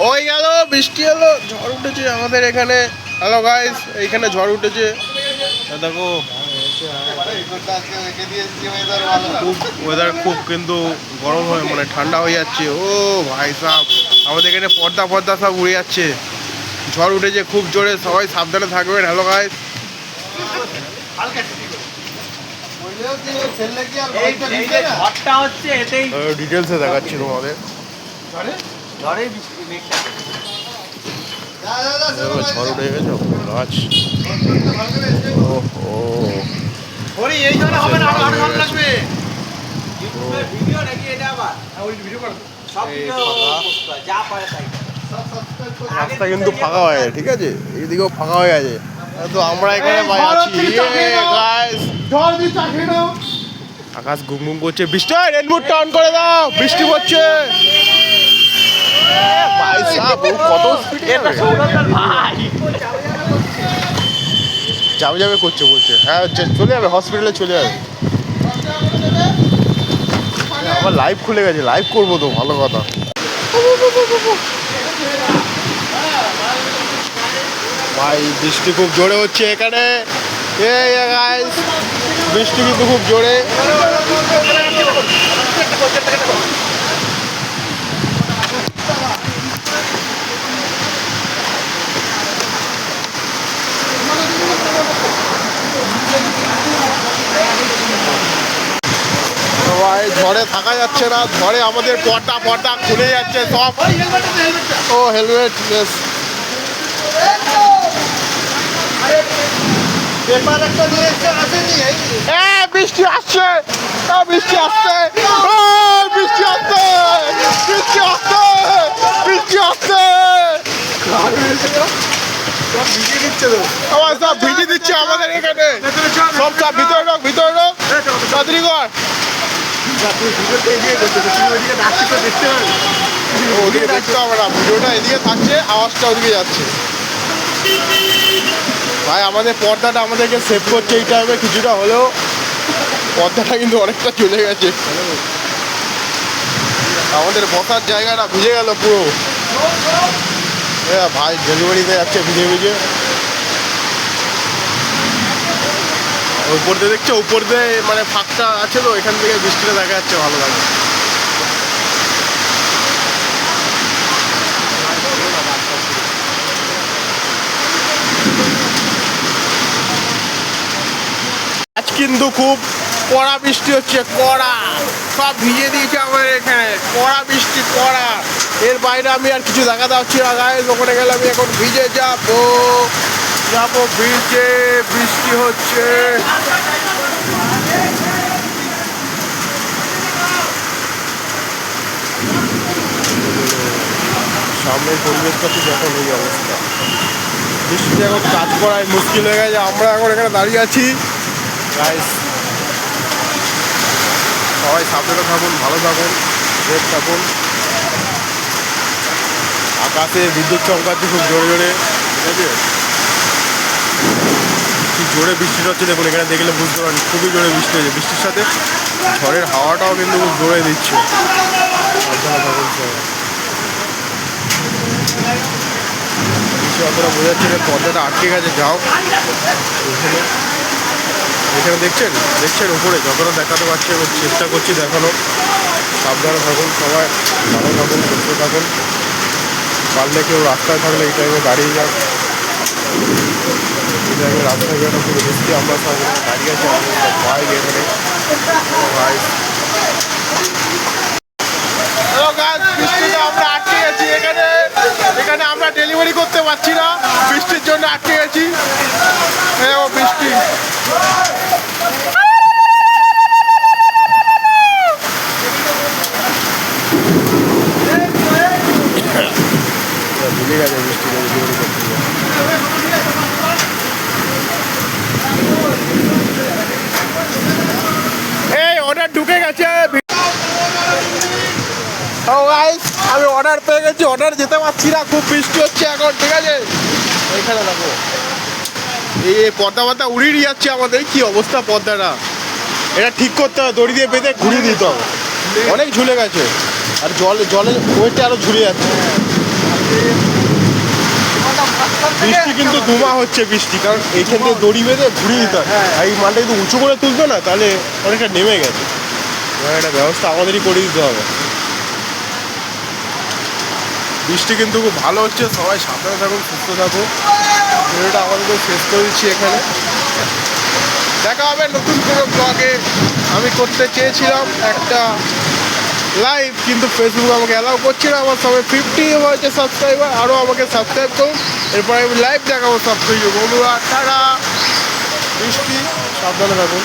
ওই গেল বৃষ্টি হলো, ঝড় উঠেছে আমাদের এখানে। হ্যালো গাইস, এইখানে ঝড় উঠেছে দেখো। ওয়েদার খুব কিন্তু গরম হয়ে মানে ঠান্ডা হয়ে যাচ্ছে। ও ভাই সাহেব, আমাদের এখানে পর্দা পর্দা সব উড়ে যাচ্ছে। ঝড় উঠেছে খুব জোরে, সবাই সাবধানে থাকবেন। হ্যালো গাইস, ডিটেলসে দেখাচ্ছি তোমাদের। ঝড় উঠে গেছে গাছ। রাস্তা কিন্তু ফাঁকা হয়ে গেছে, ঠিক আছে, এইদিকেও ফাঁকা হয়ে গেছে। তো আমরা এখানে আকাশ ঘুম ঘুম করছে, বৃষ্টি। রেনবুটটা অন করে দাও, বৃষ্টি পড়ছে। যাবে যাবে করছে বলছে, হ্যাঁ চলে যাবে, হসপিটালে চলে যাবে। আমার লাইভ খুলে গেছে, লাইভ করবো তো, ভালো কথা। ভাই বৃষ্টি খুব জোরে হচ্ছে এখানে। বৃষ্টি কিন্তু খুব জোরে। ভাই ঝড়ে থাকা যাচ্ছে না, ঝড়ে আমাদের পর্দা পর্দা খুলে যাচ্ছে সব। ও হেলমেট, বৃষ্টি আসছে, বৃষ্টি আসছে, বৃষ্টি আসছে, বৃষ্টি আসছে, বৃষ্টি আসছে। সব ভিজে দিচ্ছে আমাদের এখানে, সব সব ভিতরে ঢোক, ভিতরে ঢোক, তাড়াতাড়ি কর। ওদিকে দেখতে হবে না, ভিডিওটা এদিকে থাকছে, আওয়াজটা ওদিকে যাচ্ছে। ভাই আমাদের পর্দাটা আমাদেরকে সেভ করছে এই টাইমে কিছুটা হলেও। পর্দাটা কিন্তু অনেকটা চলে গেছে, আমাদের বসার জায়গাটা ভিজে গেল পুরো। ভাই ডেলিভারিতে যাচ্ছে ভিজে ভিজে। উপর দিয়ে দেখছো, উপর দিয়ে মানে ফাঁকটা আছে তো, এখান থেকে বৃষ্টিটা দেখা যাচ্ছে, ভালো লাগে। আজ কিন্তু খুব কড়া বৃষ্টি হচ্ছে, কড়া, সব ভিজে দিয়েছে আমাদের এখানে, কড়া বৃষ্টি, কড়া। এর বাইরে আমি আর কিছু দেখাতে পারছি না গাইস। ওখানে গেলে আমি এখন ভিজে যাবো, যাবো ভিজে, বৃষ্টি হচ্ছে। সামনের পরিবেশটা তো যখন এই অবস্থা, বৃষ্টিতে এখন কাজ করায় মুশকিল হয়ে গেছে। আমরা এখন এখানে দাঁড়িয়ে আছি গাইস। সবাই সাবধানে থাকুন, ভালো থাকুন, সেফ থাকুন। আকাশে বিদ্যুৎ চমকাচ্ছে খুব জোরে জোরে, ঠিক আছে। কি জোরে বৃষ্টিটা হচ্ছে দেখুন, এখানে দেখলে বুঝতে পারেন খুবই জোরে বৃষ্টি হচ্ছে। বৃষ্টির সাথে ঝড়ের হাওয়াটাও কিন্তু খুব জোরে দিচ্ছে। সাবধানে থাকুন সবাই। অতটা বোঝাচ্ছে না, পর্দাটা আটকে গেছে, যাও এখানে দেখছেন, দেখছেন উপরে যতটা দেখাতে পারছি, চেষ্টা করছি দেখানো। সাবধানে থাকুন সবাই, ভালো থাকুন, সুস্থ থাকুন। পারলে কেউ রাস্তায় থাকলে এই টাইমে দাঁড়িয়ে যান। এই টাইমে রাস্তায় বেরোনো খুব রিস্কি। আমরা সব দাঁড়িয়ে আছি, ভাই এখানে ভাই। বৃষ্টিতে আমরা আটকে গেছি এখানে, এখানে আমরা ডেলিভারি করতে পারছি না, বৃষ্টির জন্য আটকে গেছি। হ্যাঁ ও বৃষ্টি, ভুলে গেছে বৃষ্টি ডেলিভারি করতে। এই অর্ডার ঢুকে গেছে। আমি অর্ডার পেয়ে গেছি, অর্ডার যেতে পারছি না, খুব বৃষ্টি হচ্ছে এখন, ঠিক আছে। এইখানে দেখো এই পর্দা পর্দা উড়িয়ে নিয়ে যাচ্ছে আমাদের, কি অবস্থা পর্দাটা। এটা ঠিক করতে হবে, দড়ি দিয়ে বেঁধে ঘুরিয়ে দিতে হবে, অনেক ঝুলে গেছে। আর জলে জলে ওয়েটটা আরো ঝুলে যাচ্ছে। বৃষ্টি কিন্তু ধুমা হচ্ছে বৃষ্টি, কারণ এইখান থেকে দড়ি বেঁধে ঘুরিয়ে দিতে হয়। আর এই মালটা একটু উঁচু করে তুলতো না, তাহলে অনেকটা নেমে গেছে। এবার একটা ব্যবস্থা আমাদেরই করে দিতে হবে। বৃষ্টি কিন্তু খুব ভালো হচ্ছে, সবাই সাবধানে থাকুন, সুস্থ থাকুন। ভিডিওটা আমাদের শেষ করে দিচ্ছি এখানে। দেখা হবে নতুন কোনো ব্লগে। আমি করতে চেয়েছিলাম একটা লাইভ, কিন্তু ফেসবুক আমাকে অ্যালাউ করছে না। আমার সবাই 50 হয়েছে সাবস্ক্রাইবার, আরও আমাকে সাবস্ক্রাইব করুন, এরপরে আমি লাইভ দেখাবো সব কিছু। বন্ধুরা টাটা, বৃষ্টি, সাবধানে থাকুন।